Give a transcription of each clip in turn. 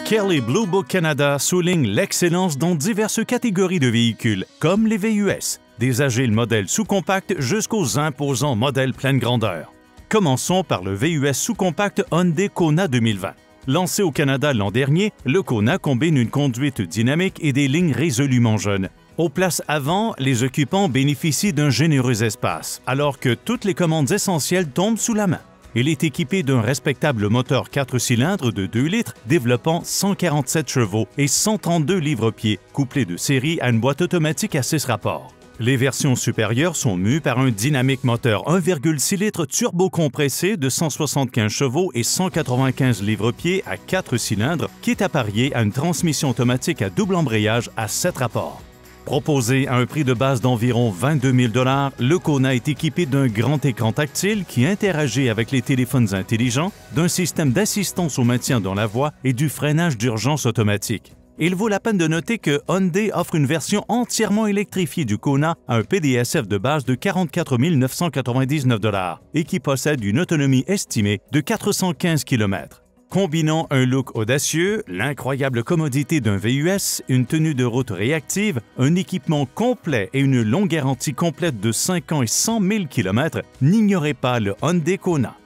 Kelley Blue Book Canada souligne l'excellence dans diverses catégories de véhicules, comme les VUS, des agiles modèles sous-compacts jusqu'aux imposants modèles pleine grandeur. Commençons par le VUS sous-compact Hyundai Kona 2020. Lancé au Canada l'an dernier, le Kona combine une conduite dynamique et des lignes résolument jeunes. Aux places avant, les occupants bénéficient d'un généreux espace, alors que toutes les commandes essentielles tombent sous la main. Il est équipé d'un respectable moteur 4 cylindres de 2 litres développant 147 chevaux et 132 livres-pieds, couplé de série à une boîte automatique à 6 rapports. Les versions supérieures sont mues par un dynamique moteur 1,6 litres turbo-compressé de 175 chevaux et 195 livres-pieds à 4 cylindres qui est apparié à une transmission automatique à double embrayage à 7 rapports. Proposé à un prix de base d'environ 22 000 $, le Kona est équipé d'un grand écran tactile qui interagit avec les téléphones intelligents, d'un système d'assistance au maintien dans la voie et du freinage d'urgence automatique. Il vaut la peine de noter que Hyundai offre une version entièrement électrifiée du Kona à un PDSF de base de 44 999 $ et qui possède une autonomie estimée de 415 km. Combinant un look audacieux, l'incroyable commodité d'un VUS, une tenue de route réactive, un équipement complet et une longue garantie complète de 5 ans et 100 000 km, n'ignorez pas le Hyundai Kona.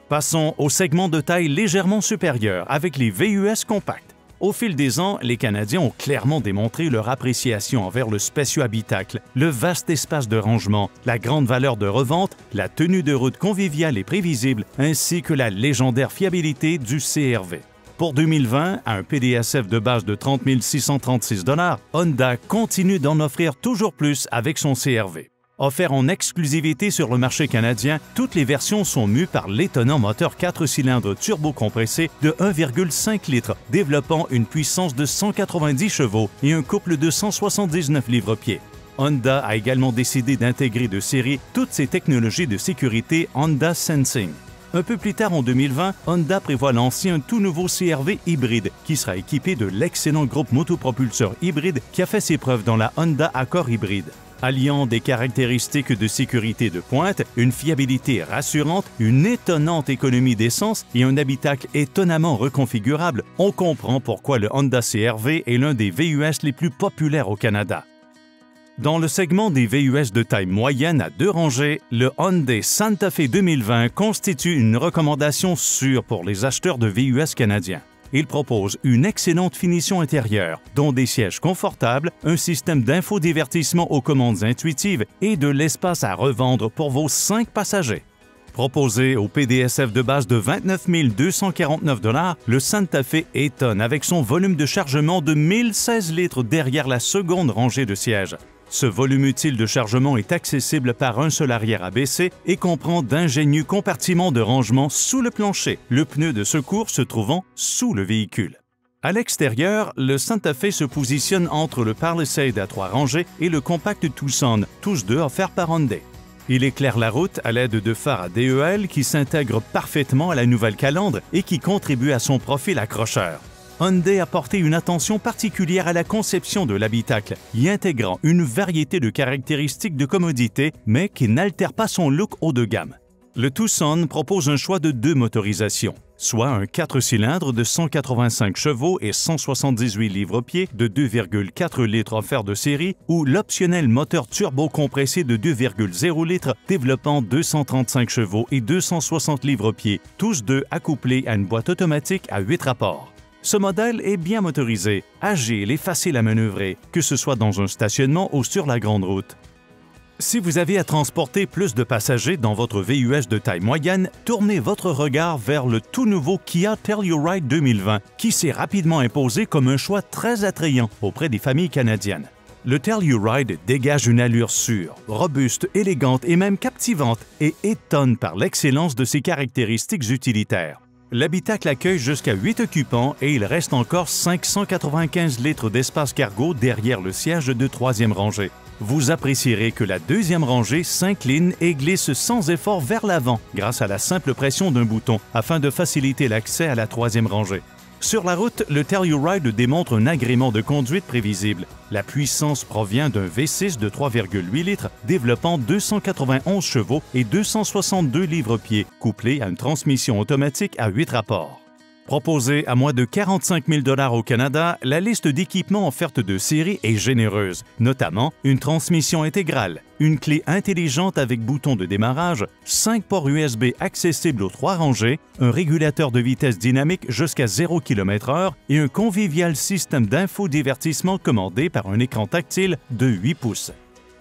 Passons au segment de taille légèrement supérieure avec les VUS compacts. Au fil des ans, les Canadiens ont clairement démontré leur appréciation envers le spacieux habitacle, le vaste espace de rangement, la grande valeur de revente, la tenue de route conviviale et prévisible, ainsi que la légendaire fiabilité du CR-V. Pour 2020, à un PDSF de base de 30 636 $, Honda continue d'en offrir toujours plus avec son CR-V. Offert en exclusivité sur le marché canadien, toutes les versions sont mues par l'étonnant moteur 4 cylindres turbo-compressé de 1,5 litres, développant une puissance de 190 chevaux et un couple de 179 livres-pieds. Honda a également décidé d'intégrer de série toutes ses technologies de sécurité Honda Sensing. Un peu plus tard en 2020, Honda prévoit lancer un tout nouveau CR-V hybride qui sera équipé de l'excellent groupe motopropulseur hybride qui a fait ses preuves dans la Honda Accord hybride. Alliant des caractéristiques de sécurité de pointe, une fiabilité rassurante, une étonnante économie d'essence et un habitacle étonnamment reconfigurable, on comprend pourquoi le Honda CR-V est l'un des VUS les plus populaires au Canada. Dans le segment des VUS de taille moyenne à 2 rangées, le Hyundai Santa Fe 2020 constitue une recommandation sûre pour les acheteurs de VUS canadiens. Il propose une excellente finition intérieure, dont des sièges confortables, un système d'infodivertissement aux commandes intuitives et de l'espace à revendre pour vos 5 passagers. Proposé au PDSF de base de 29 249 $, le Santa Fe étonne avec son volume de chargement de 1016 litres derrière la seconde rangée de sièges. Ce volume utile de chargement est accessible par un seul arrière abaissé et comprend d'ingénieux compartiments de rangement sous le plancher, le pneu de secours se trouvant sous le véhicule. À l'extérieur, le Santa Fe se positionne entre le Palisade à 3 rangées et le compact Tucson, tous deux offerts par Hyundai. Il éclaire la route à l'aide de phares à DEL qui s'intègrent parfaitement à la nouvelle calandre et qui contribuent à son profil accrocheur. Hyundai a porté une attention particulière à la conception de l'habitacle, y intégrant une variété de caractéristiques de commodité, mais qui n'altèrent pas son look haut de gamme. Le Tucson propose un choix de 2 motorisations, soit un 4 cylindres de 185 chevaux et 178 livres-pieds de 2,4 litres offert de série ou l'optionnel moteur turbo-compressé de 2,0 litres développant 235 chevaux et 260 livres-pieds, tous deux accouplés à une boîte automatique à 8 rapports. Ce modèle est bien motorisé, agile et facile à manœuvrer, que ce soit dans un stationnement ou sur la grande route. Si vous avez à transporter plus de passagers dans votre VUS de taille moyenne, tournez votre regard vers le tout nouveau Kia Telluride 2020, qui s'est rapidement imposé comme un choix très attrayant auprès des familles canadiennes. Le Telluride dégage une allure sûre, robuste, élégante et même captivante et étonne par l'excellence de ses caractéristiques utilitaires. L'habitacle accueille jusqu'à 8 occupants et il reste encore 595 litres d'espace cargo derrière le siège de 3e rangée. Vous apprécierez que la 2e rangée s'incline et glisse sans effort vers l'avant grâce à la simple pression d'un bouton afin de faciliter l'accès à la 3e rangée. Sur la route, le Telluride démontre un agrément de conduite prévisible. La puissance provient d'un V6 de 3,8 litres développant 291 chevaux et 262 livres-pieds, couplé à une transmission automatique à 8 rapports. Proposée à moins de 45 000 $ au Canada, la liste d'équipements offertes de série est généreuse, notamment une transmission intégrale, une clé intelligente avec bouton de démarrage, 5 ports USB accessibles aux 3 rangées, un régulateur de vitesse dynamique jusqu'à 0 km/h et un convivial système d'infodivertissement commandé par un écran tactile de 8 pouces.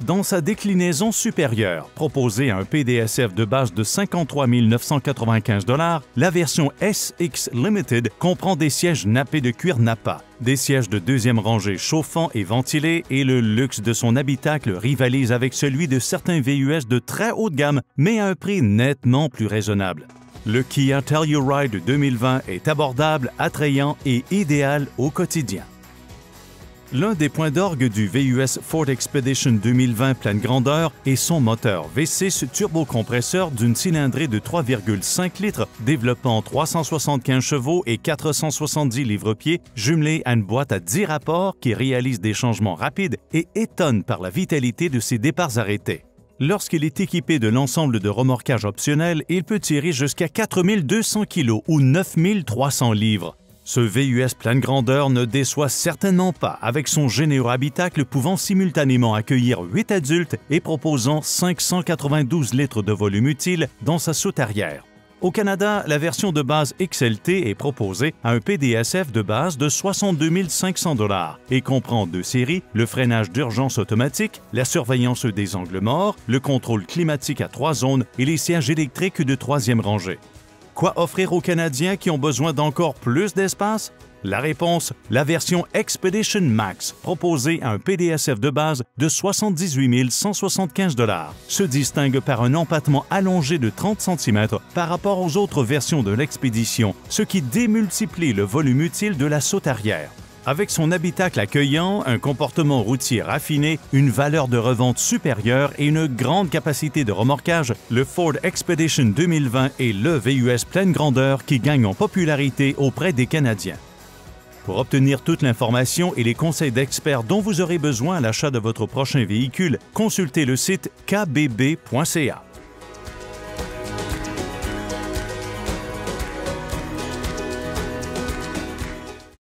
Dans sa déclinaison supérieure, proposée à un PDSF de base de 53 995 $, la version SX Limited comprend des sièges nappés de cuir Nappa, des sièges de deuxième rangée chauffants et ventilés et le luxe de son habitacle rivalise avec celui de certains VUS de très haut de gamme, mais à un prix nettement plus raisonnable. Le Kia Telluride 2020 est abordable, attrayant et idéal au quotidien. L'un des points d'orgue du VUS Ford Expedition 2020 pleine grandeur est son moteur V6 turbocompresseur d'une cylindrée de 3,5 litres développant 375 chevaux et 470 livres-pieds, jumelé à une boîte à 10 rapports qui réalise des changements rapides et étonne par la vitalité de ses départs arrêtés. Lorsqu'il est équipé de l'ensemble de remorquage optionnel, il peut tirer jusqu'à 4 200 kg ou 9 300 livres. Ce VUS pleine grandeur ne déçoit certainement pas avec son généreux habitacle pouvant simultanément accueillir 8 adultes et proposant 592 litres de volume utile dans sa soute arrière. Au Canada, la version de base XLT est proposée à un PDSF de base de 62 500 $ et comprend 2 séries, le freinage d'urgence automatique, la surveillance des angles morts, le contrôle climatique à 3 zones et les sièges électriques de 3e rangée. Quoi offrir aux Canadiens qui ont besoin d'encore plus d'espace? La réponse, la version Expedition Max, proposée à un PDSF de base de 78 175 $, se distingue par un empattement allongé de 30 cm par rapport aux autres versions de l'expédition, ce qui démultiplie le volume utile de la soute arrière. Avec son habitacle accueillant, un comportement routier raffiné, une valeur de revente supérieure et une grande capacité de remorquage, le Ford Expedition 2020 est le VUS pleine grandeur qui gagne en popularité auprès des Canadiens. Pour obtenir toute l'information et les conseils d'experts dont vous aurez besoin à l'achat de votre prochain véhicule, consultez le site kbb.ca.